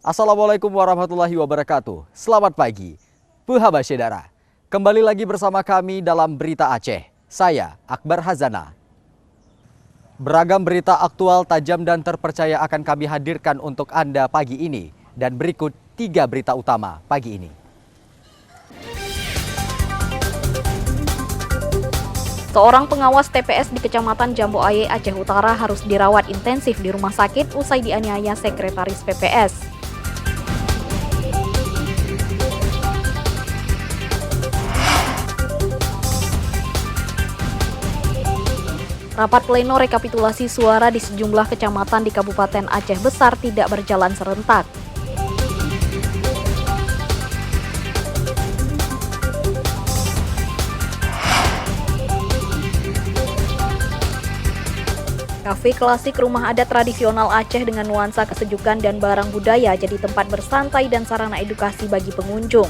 Assalamualaikum warahmatullahi wabarakatuh. Selamat pagi, Puhaba Syedara. Kembali lagi bersama kami dalam Berita Aceh. Saya Akbar Hazana. Beragam berita aktual, tajam dan terpercaya akan kami hadirkan untuk Anda pagi ini. Dan berikut 3 berita utama pagi ini. Seorang pengawas TPS di Kecamatan Jambu Aye, Aceh Utara harus dirawat intensif di rumah sakit usai dianiaya sekretaris PPS. Rapat pleno rekapitulasi suara di sejumlah kecamatan di Kabupaten Aceh Besar tidak berjalan serentak. Kafe klasik rumah adat tradisional Aceh dengan nuansa kesejukan dan barang budaya jadi tempat bersantai dan sarana edukasi bagi pengunjung.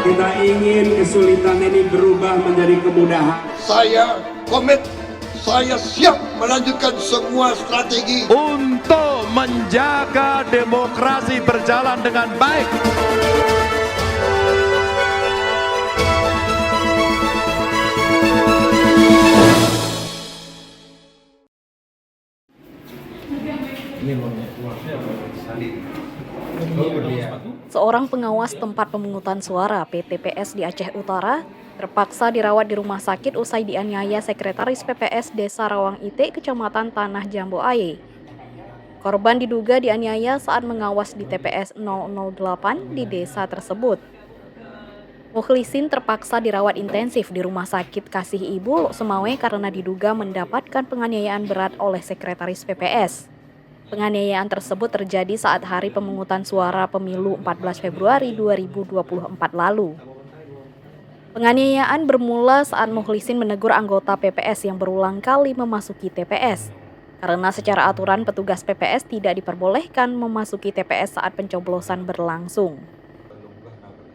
Kita ingin kesulitan ini berubah menjadi kemudahan. Saya komit, saya siap melanjutkan semua strategi untuk menjaga demokrasi berjalan dengan baik. Seorang pengawas tempat pemungutan suara PTPS di Aceh Utara terpaksa dirawat di rumah sakit usai dianiaya sekretaris PPS Desa Rawang Itik, Kecamatan Tanah Jambu Aye. Korban diduga dianiaya saat mengawas di TPS 008 di desa tersebut. Mukhlisin terpaksa dirawat intensif di Rumah Sakit Kasih Ibu Lok Semawe karena diduga mendapatkan penganiayaan berat oleh sekretaris PPS. Penganiayaan tersebut terjadi saat hari pemungutan suara pemilu 14 Februari 2024 lalu. Penganiayaan bermula saat Mukhlisin menegur anggota PPS yang berulang kali memasuki TPS. Karena secara aturan petugas PPS tidak diperbolehkan memasuki TPS saat pencoblosan berlangsung.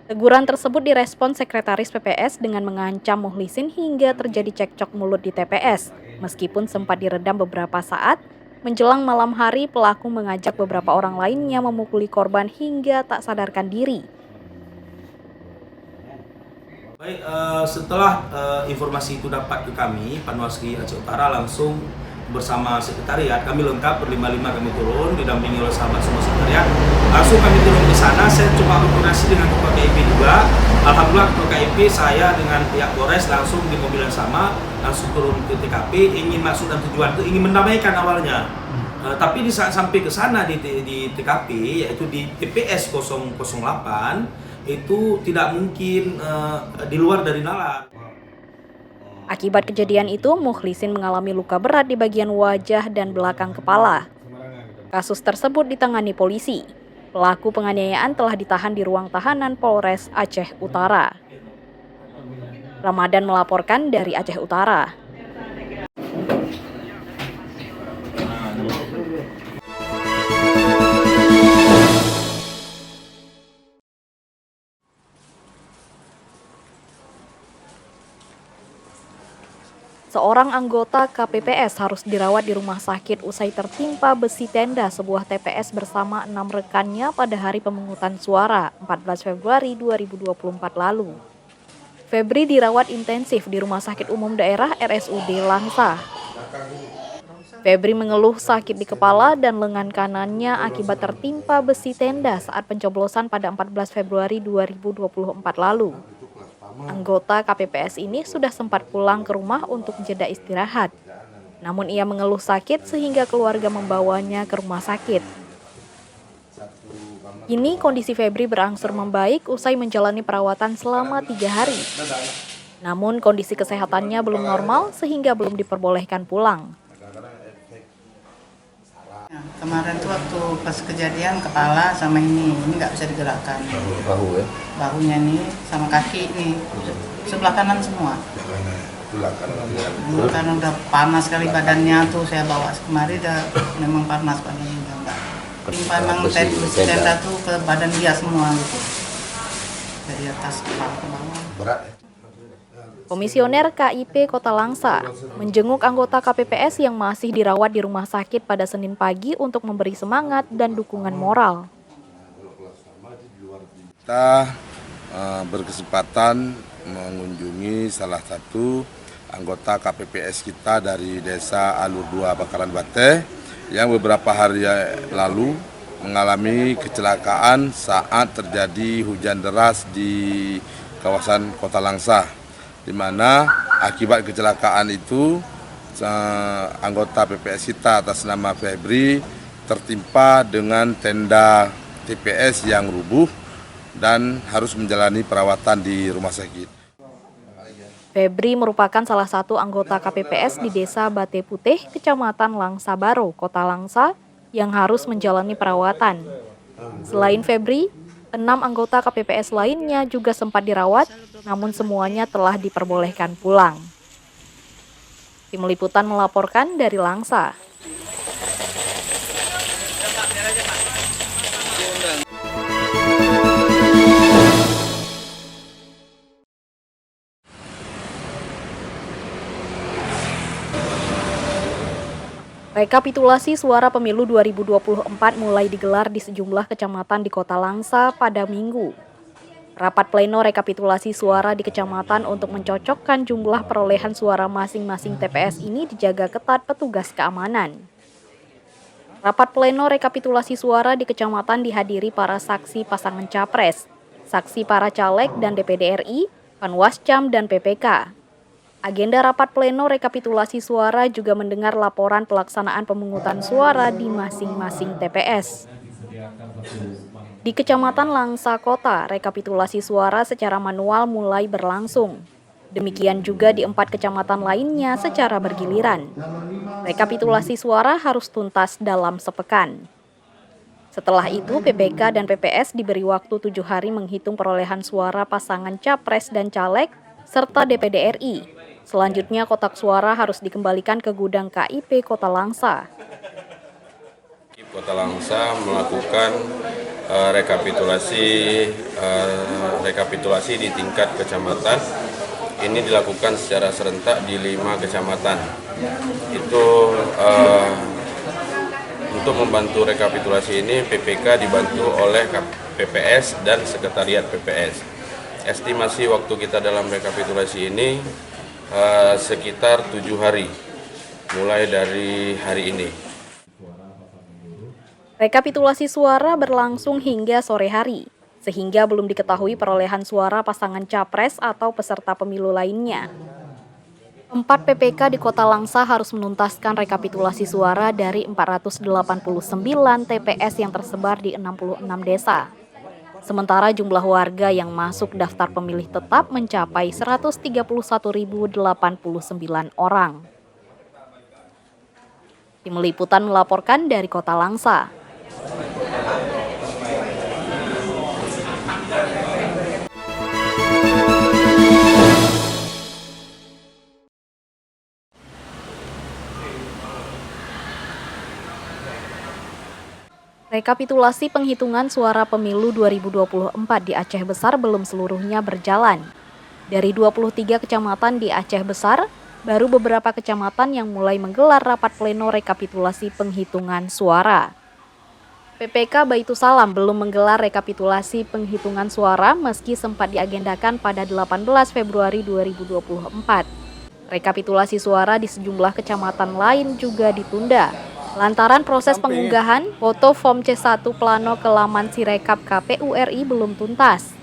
Teguran tersebut direspon sekretaris PPS dengan mengancam Mukhlisin hingga terjadi cekcok mulut di TPS. Meskipun sempat diredam beberapa saat, menjelang malam hari pelaku mengajak beberapa orang lainnya memukuli korban hingga tak sadarkan diri. Baik, setelah informasi itu dapat ke kami, Panwasri Aceh Utara langsung bersama sekretariat, kami lengkap berlima-lima kami turun, didampingi oleh sahabat semua sekretariat. Langsung kami turun ke sana, saya coba koordinasi dengan Ketua KIP juga. Alhamdulillah Ketua KIP, saya dengan pihak Polres langsung di mobil yang sama, langsung turun ke TKP, ingin maksud dan tujuan itu ingin mendamaikan awalnya. Tapi di saat sampai ke sana di TKP, yaitu di TPS 008, itu tidak mungkin di luar dari nalar. Akibat kejadian itu, Mukhlisin mengalami luka berat di bagian wajah dan belakang kepala. Kasus tersebut ditangani polisi. Pelaku penganiayaan telah ditahan di ruang tahanan Polres Aceh Utara. Ramadan melaporkan dari Aceh Utara. Seorang anggota KPPS harus dirawat di rumah sakit usai tertimpa besi tenda sebuah TPS bersama 6 rekannya pada hari pemungutan suara 14 Februari 2024 lalu. Febri dirawat intensif di Rumah Sakit Umum Daerah RSUD Langsa. Febri mengeluh sakit di kepala dan lengan kanannya akibat tertimpa besi tenda saat pencoblosan pada 14 Februari 2024 lalu. Anggota KPPS ini sudah sempat pulang ke rumah untuk jeda istirahat. Namun ia mengeluh sakit sehingga keluarga membawanya ke rumah sakit. Kini kondisi Febri berangsur membaik usai menjalani perawatan selama 3 hari. Namun kondisi kesehatannya belum normal sehingga belum diperbolehkan pulang. Kemarin tuh waktu pas kejadian kepala sama ini nggak bisa digerakkan. bahu ya. Bahunya nih sama kaki nih sebelah kanan semua. Dulu kan udah panas sekali badannya tuh saya bawa kemari udah memang panas badannya enggak. Memang besi tenda tuh ke badan dia semua gitu. Dari atas kepala ke bawah. Berat. Komisioner KIP Kota Langsa menjenguk anggota KPPS yang masih dirawat di rumah sakit pada Senin pagi untuk memberi semangat dan dukungan moral. Kita berkesempatan mengunjungi salah satu anggota KPPS kita dari Desa Alur 2 Bakaran Bate yang beberapa hari lalu mengalami kecelakaan saat terjadi hujan deras di kawasan Kota Langsa, di mana akibat kecelakaan itu anggota PPS kita atas nama Febri tertimpa dengan tenda TPS yang rubuh dan harus menjalani perawatan di rumah sakit. Febri merupakan salah satu anggota KPPS di Desa Bate Putih, Kecamatan Langsa Baro, Kota Langsa, yang harus menjalani perawatan. Selain Febri, 6 anggota KPPS lainnya juga sempat dirawat, namun semuanya telah diperbolehkan pulang. Tim Liputan melaporkan dari Langsa. Rekapitulasi suara pemilu 2024 mulai digelar di sejumlah kecamatan di Kota Langsa pada Minggu. Rapat pleno rekapitulasi suara di kecamatan untuk mencocokkan jumlah perolehan suara masing-masing TPS ini dijaga ketat petugas keamanan. Rapat pleno rekapitulasi suara di kecamatan dihadiri para saksi pasangan capres, saksi para caleg dan DPD RI, Panwascam dan PPK. Agenda rapat pleno rekapitulasi suara juga mendengar laporan pelaksanaan pemungutan suara di masing-masing TPS. Di Kecamatan Langsa Kota, rekapitulasi suara secara manual mulai berlangsung. Demikian juga di 4 kecamatan lainnya secara bergiliran. Rekapitulasi suara harus tuntas dalam sepekan. Setelah itu, PPK dan PPS diberi waktu 7 hari menghitung perolehan suara pasangan capres dan caleg serta DPD RI. Selanjutnya, kotak suara harus dikembalikan ke gudang KIP Kota Langsa. Kota Langsa melakukan rekapitulasi di tingkat kecamatan. Ini dilakukan secara serentak di 5 kecamatan. Itu untuk membantu rekapitulasi ini, PPK dibantu oleh PPS dan Sekretariat PPS. Estimasi waktu kita dalam rekapitulasi ini sekitar 7 hari, mulai dari hari ini. Rekapitulasi suara berlangsung hingga sore hari, sehingga belum diketahui perolehan suara pasangan capres atau peserta pemilu lainnya. 4 PPK di Kota Langsa harus menuntaskan rekapitulasi suara dari 489 TPS yang tersebar di 66 desa. Sementara jumlah warga yang masuk daftar pemilih tetap mencapai 131.089 orang. Tim Liputan melaporkan dari Kota Langsa. Rekapitulasi penghitungan suara pemilu 2024 di Aceh Besar belum seluruhnya berjalan. Dari 23 kecamatan di Aceh Besar, baru beberapa kecamatan yang mulai menggelar rapat pleno rekapitulasi penghitungan suara. PPK Baitusalam belum menggelar rekapitulasi penghitungan suara meski sempat diagendakan pada 18 Februari 2024. Rekapitulasi suara di sejumlah kecamatan lain juga ditunda. Lantaran proses pengunggahan foto Form C1 Plano ke laman Sirekap KPU RI belum tuntas.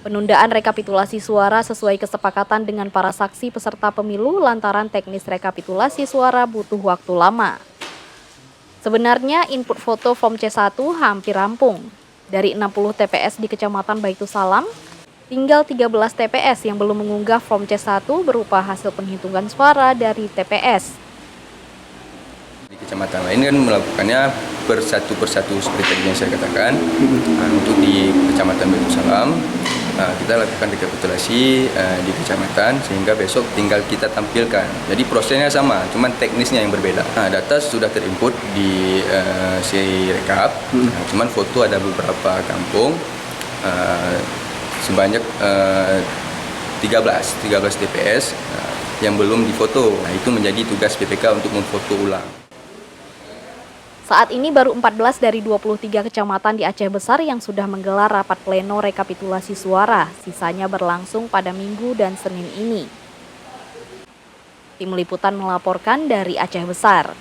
Penundaan rekapitulasi suara sesuai kesepakatan dengan para saksi peserta pemilu lantaran teknis rekapitulasi suara butuh waktu lama. Sebenarnya input foto Form C1 hampir rampung. Dari 60 TPS di Kecamatan Baitusalam, tinggal 13 TPS yang belum mengunggah Form C1 berupa hasil penghitungan suara dari TPS. Kecamatan lain kan melakukannya persatu seperti tadi yang saya katakan. Untuk di Kecamatan Baitusalam kita lakukan rekapitulasi rekapitulasi di kecamatan, sehingga besok tinggal kita tampilkan. Jadi prosesnya sama, cuman teknisnya yang berbeda. Data sudah terinput di Sirekap, cuman foto ada beberapa kampung, sebanyak 13 TPS yang belum difoto. Nah, itu menjadi tugas PPK untuk memfoto ulang. Saat ini baru 14 dari 23 kecamatan di Aceh Besar yang sudah menggelar rapat pleno rekapitulasi suara. Sisanya berlangsung pada Minggu dan Senin ini. Tim Liputan melaporkan dari Aceh Besar.